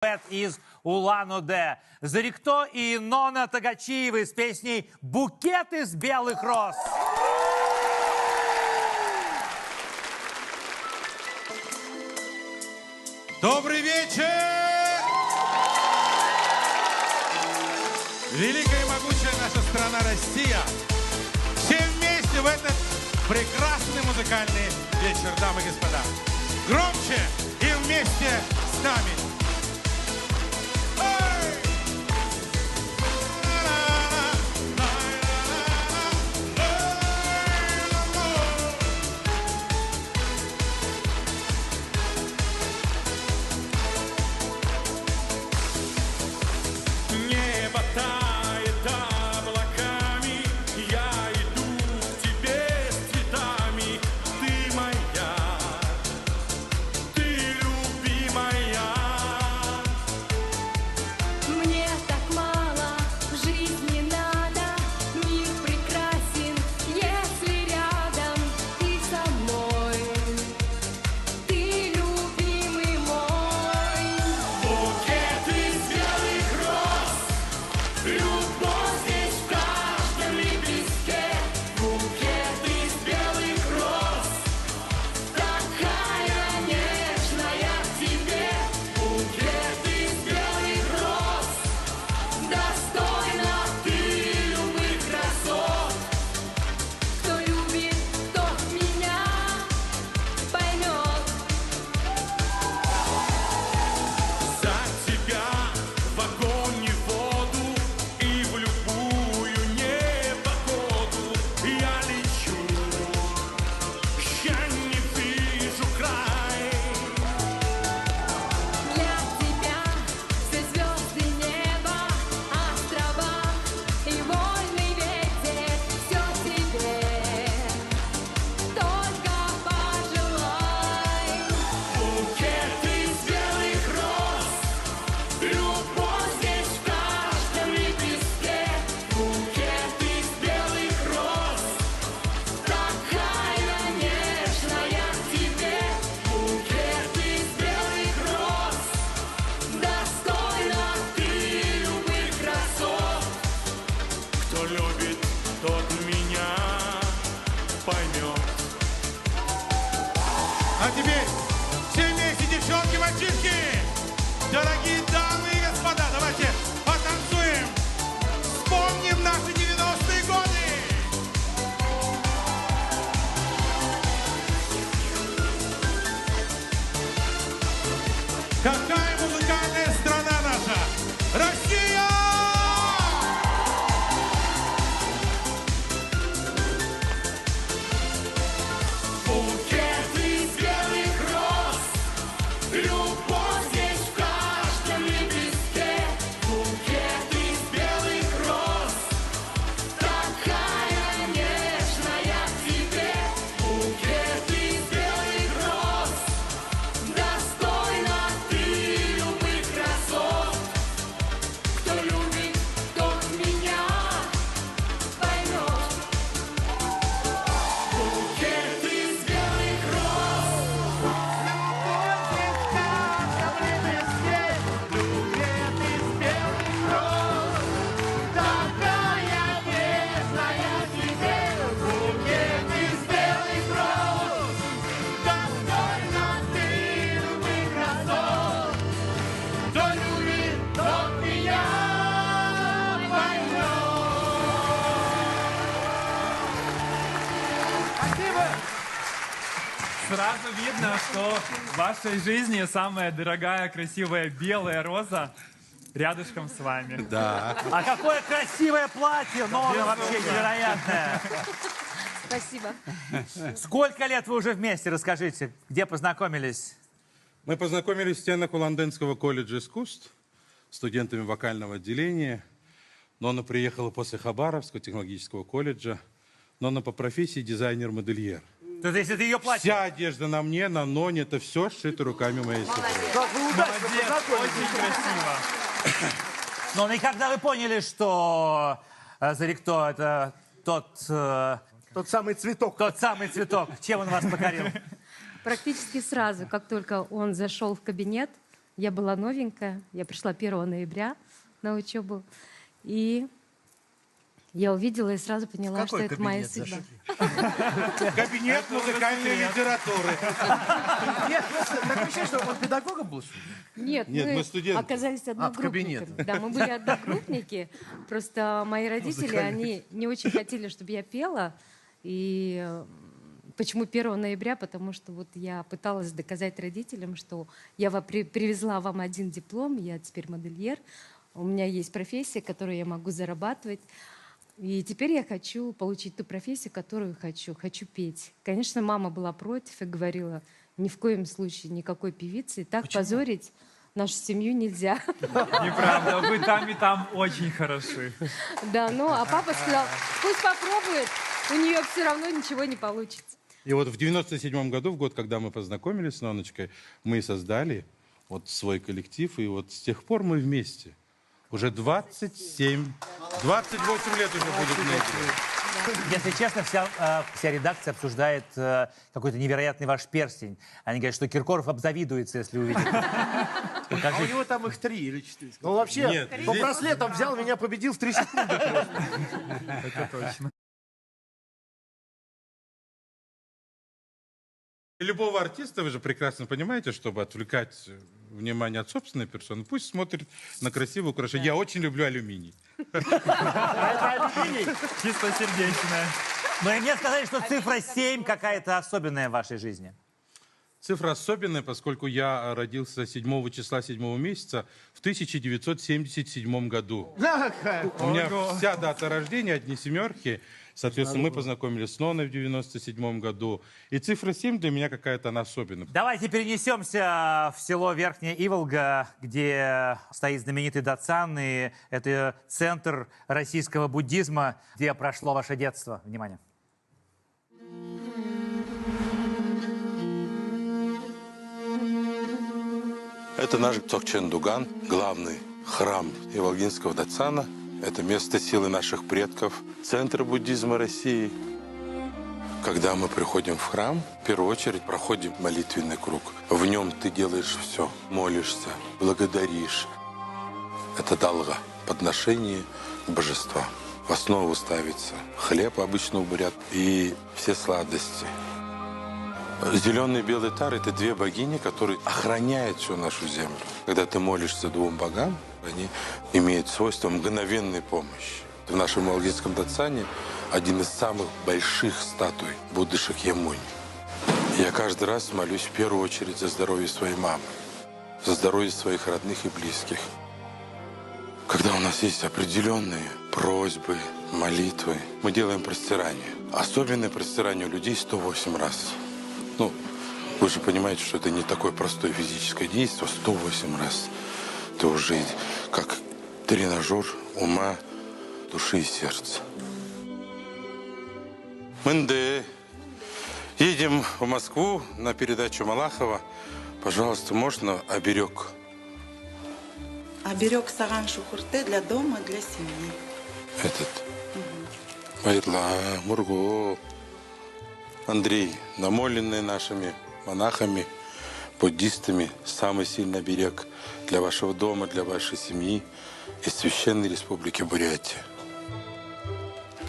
дуэт из Улан-Удэ. Зарикто и Нона Тагачиевы с песней «Букет из белых роз». Добрый вечер! Великая и могучая наша страна Россия! Все вместе в этот прекрасный музыкальный вечер, дамы и господа. Громче и вместе с нами! Небо тает облаками, я иду к тебе с цветами. Ты моя, ты любимая. Мне так мало в жизни надо, мир прекрасен, если рядом ты со мной, ты любимый мой. Букет из белых роз, любовь здесь в каждом лепестке. Букет из белых роз, такая нежная к тебе. Букет из белых роз, достойна ты любых красот. Кто любит, тот меня поймет. За тебя в огонь и воду и в любую непогоду я лечу, я не вижу край. Для тебя все звезды неба, острова и вольный ветер, все тебе, только пожелай. Букет из белых роз, любовь здесь в каждом лепестке. Букет из белых роз, такая нежная к тебе. Букет из белых роз, достойна ты любых красот. Кто любит, тот меня поймет. А теперь все вместе, девчонки, мальчишки, дорогие дамы и господа, давайте потанцуем, вспомним наши 90-е годы. Какая музыкальная страна наша? Россия! Букет из белых роз, любовь здесь в каждом лепестке. Букет из белых роз, такая нежная к тебе. Букет из белых роз, достойна ты любых красот. Кто любит, тот меня поймет. Букет из белых роз, такая нежная тебе. Букет из белых роз, достойна ты любых красот. Кто любит, тот меня поймет. Сразу видно, что в вашей жизни самая дорогая, красивая белая роза рядышком с вами. Да. А какое красивое платье! Нона вообще невероятное! Спасибо. Сколько лет вы уже вместе? Расскажите, где познакомились? Мы познакомились в стенах Уланденского колледжа искусств, студентами вокального отделения. Нона приехала после Хабаровского технологического колледжа. Нона по профессии дизайнер-модельер. То есть это ее платье? Вся одежда на мне, на Ноне, это все сшито руками моей сестры. Как вы удачно Молодец, познакомились. очень красиво. Ну и когда вы поняли, что Зарикто это тот самый цветок. Тот самый цветок. Чем он вас покорил? Практически сразу, как только он зашел в кабинет, Я была новенькая, я пришла 1 ноября на учебу, и я увидела и сразу поняла, что это моя судьба. Кабинет музыкальной литературы. Нет, такое ощущение, что он педагогом был, что ли? Нет, Нет, мы студенты. оказались одногруппниками. кабинет. Да, мы были одногруппники. Просто мои родители, они не очень хотели, чтобы я пела. И почему 1 ноября? Потому что вот я пыталась доказать родителям, что я привезла вам один диплом, я теперь модельер, у меня есть профессия, которую я могу зарабатывать. И теперь я хочу получить ту профессию, которую хочу. Хочу петь. Конечно, мама была против и говорила, ни в коем случае никакой певицы. Так позорить нашу семью нельзя. Неправда, вы там и там очень хороши. Да, ну, а папа сказал, пусть попробует, у нее все равно ничего не получится. И вот в 97 году, в год, когда мы познакомились с Ноночкой, мы создали вот свой коллектив, и вот с тех пор мы вместе. Уже 28 лет уже будет вместе. Если честно, вся редакция обсуждает какой-то невероятный ваш перстень. Они говорят, что Киркоров обзавидуется, если увидит. А у него там их 3 или 4. Ну, вообще, Нет, по здесь- браслетам взял, меня победил в 3 секунды. Это точно. Любого артиста, вы же прекрасно понимаете, чтобы отвлекать внимание от собственной персоны, пусть смотрит на красивое украшение. Я очень люблю алюминий. Чистосердечная. Но и мне сказали, что цифра 7 какая-то особенная в вашей жизни. Цифра особенная, поскольку я родился 7 числа 7 месяца в 1977 году. У меня Ого. вся дата рождения, одни семерки. Соответственно, мы познакомились с Ноной в 97 году. И цифра 7 для меня какая-то она особенная. Давайте перенесемся в село Верхняя Иволга, где стоит знаменитый Датсан, и это центр российского буддизма, где прошло ваше детство. Внимание. Это наш Цокчен-Дуган, главный храм Иволгинского Датсана. Это место силы наших предков, центр буддизма России. Когда мы приходим в храм, в первую очередь проходим молитвенный круг. В нем ты делаешь все, молишься, благодаришь. Это далга, подношение к божествам. В основу ставится хлеб, обычно у бурят, и все сладости. Зеленый и белый тар – это 2 богини, которые охраняют всю нашу землю. Когда ты молишься 2 богам, они имеют свойство мгновенной помощи. В нашем Иволгинском Датсане один из самых больших статуй Будды Шакьямуни. Я каждый раз молюсь в первую очередь за здоровье своей мамы, за здоровье своих родных и близких. Когда у нас есть определенные просьбы, молитвы, мы делаем простирание. Особенное простирание у людей 108 раз. Ну, вы же понимаете, что это не такое простое физическое действие. 108 раз. Это уже как тренажер ума, души и сердца. Мы едем в Москву на передачу Малахова. Пожалуйста, можно оберег? Оберег Саган Шухурте для дома, для семьи. Этот. Байдла, Мурго. Андрей, намоленный нашими монахами, буддистами, самый сильный оберег для вашего дома, для вашей семьи из Священной Республики Бурятия.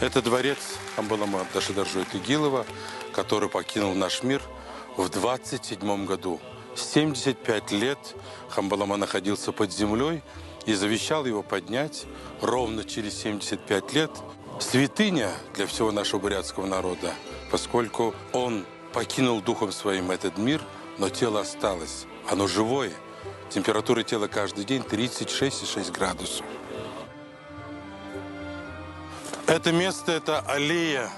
Это дворец Хамбалама Дашидаржой Тыгилова, который покинул наш мир в 27 году. 75 лет Хамбалама находился под землей и завещал его поднять ровно через 75 лет. Святыня для всего нашего бурятского народа, поскольку он покинул духом своим этот мир, но тело осталось. Оно живое. Температура тела каждый день 36,6 градусов. Это место, это аллея,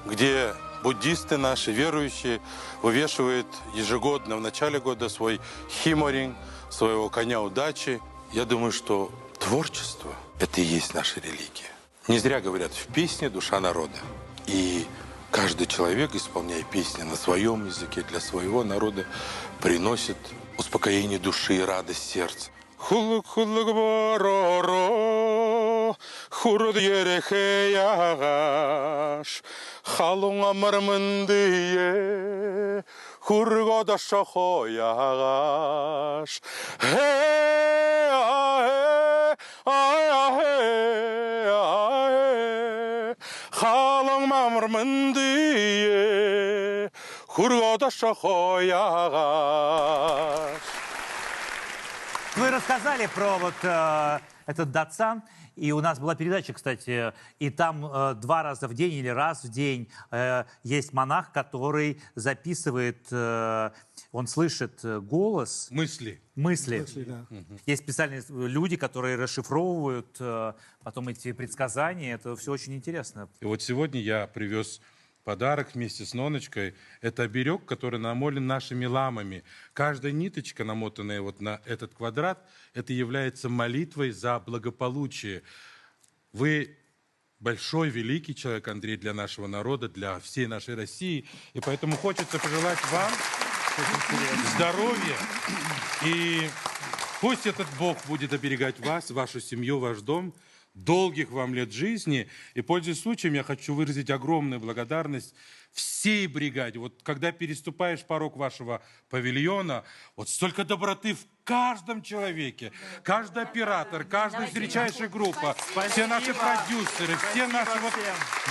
где буддисты наши, верующие, вывешивают ежегодно в начале года свой химоринг, своего коня удачи. Я думаю, что творчество – это и есть наша религия. Не зря говорят, в песне душа народа. И каждый человек, исполняя песни на своем языке для своего народа, приносит успокоение души и радость сердца. Хулук-хулук бороро, хуруд ерехеягаш, халунга мармындые, хургода шахоягаш. Халың мамырмындие, хургода шахоягаш. Вы рассказали про вот этот датсан, и у нас была передача, кстати, и там 2 раза в день или раз в день есть монах, который записывает, он слышит голос, Мысли. мысли. Да. Есть специальные люди, которые расшифровывают потом эти предсказания. Это все очень интересно. И вот сегодня я привез подарок вместе с Ноночкой. Это оберег, который намолен нашими ламами. Каждая ниточка, намотанная вот на этот квадрат, это является молитвой за благополучие. Вы большой, великий человек, Андрей, для нашего народа, для всей нашей России. И поэтому хочется пожелать вам здоровья. И пусть этот Бог будет оберегать вас, вашу семью, ваш дом. Долгих вам лет жизни. И, пользуясь случаем, я хочу выразить огромную благодарность всей бригаде. Вот когда переступаешь порог вашего павильона, вот столько доброты в каждом человеке. Каждый оператор, каждая встречающая группа, все наши продюсеры, все наши... Вот,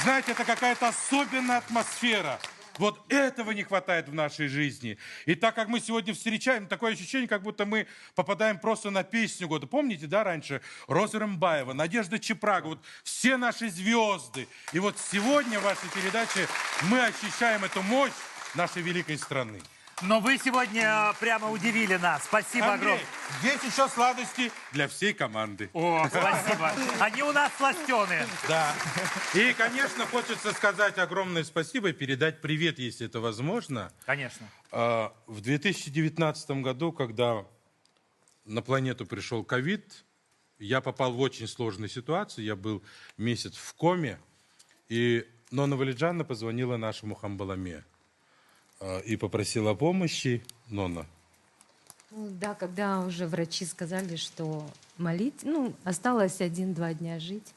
знаете, это какая-то особенная атмосфера. Вот этого не хватает в нашей жизни. И так как мы сегодня встречаем, такое ощущение, как будто мы попадаем просто на песню года. Помните, да, раньше Роза Рымбаева, Надежда Чепрага, вот все наши звезды. И вот сегодня в вашей передаче мы ощущаем эту мощь нашей великой страны. Но вы сегодня прямо удивили нас. Спасибо Андрей, огромное. здесь еще сладости для всей команды. О, спасибо. Они у нас сластеные. Да. И, конечно, хочется сказать огромное спасибо и передать привет, если это возможно. Конечно. В 2019 году, когда на планету пришел ковид, я попал в очень сложную ситуацию. Я был месяц в коме, и Нонна Валиджанна позвонила нашему Хамбаламе и попросила помощи. Нонна. Ну, да, когда уже врачи сказали, что осталось 1-2 дня жить,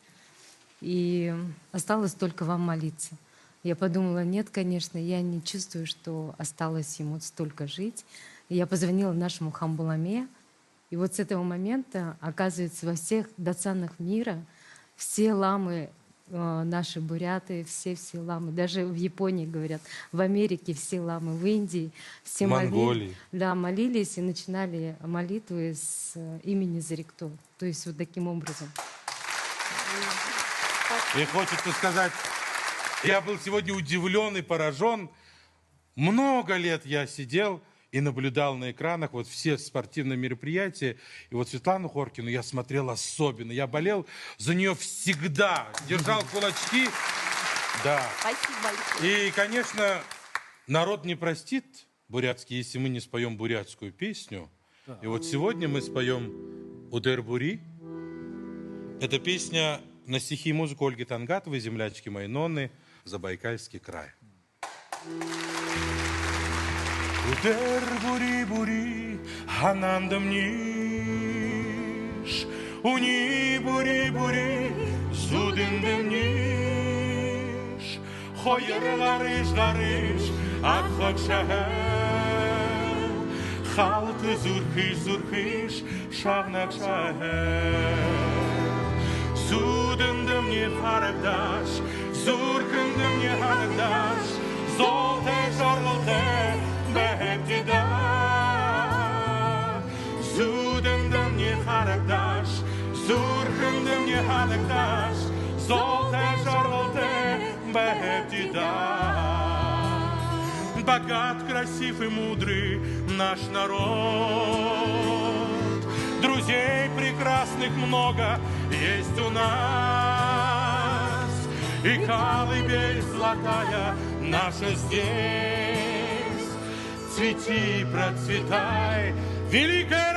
и осталось только вам молиться. Я подумала, нет, конечно, я не чувствую, что осталось ему столько жить. И я позвонила нашему Хамбаламе, и вот с этого момента, оказывается, во всех датсанах мира все ламы, наши буряты, все ламы, даже в Японии говорят, в Америке все ламы, в Индии все Монголии. молились и начинали молитвы с имени Зарикто. То есть вот таким образом. И хочется сказать, я был сегодня удивлен и поражен. Много лет я сидел и наблюдал на экранах вот все спортивные мероприятия. И вот Светлану Хоркину я смотрел особенно. Я болел за нее всегда. Держал кулачки. Да. Спасибо большое. И, конечно, народ не простит бурятский, если мы не споем бурятскую песню. И вот сегодня мы споем «Удер-бури». Это песня на стихи и музыку Ольги Тангатовой, землячки моей Нонны, Забайкальский край. Удер-бури-бури, анандам ниш, уни-бури-бури, зудындым ниш, хойырларыш-ларыш, атхок шахар, халкы зурхыш-зурхыш, шагнак шахар. Зудындым не харагдаш, зуркындым не харагдаш, золте жарылте, бэхэптида. Зудындым не харагдаш, зуркындым не харагдаш, золте жарылте, бэхэптида. Богат, красив и мудрый наш народ. Друзей прекрасных много есть у нас. И колыбель золотая наша здесь. Цвети, процветай, великая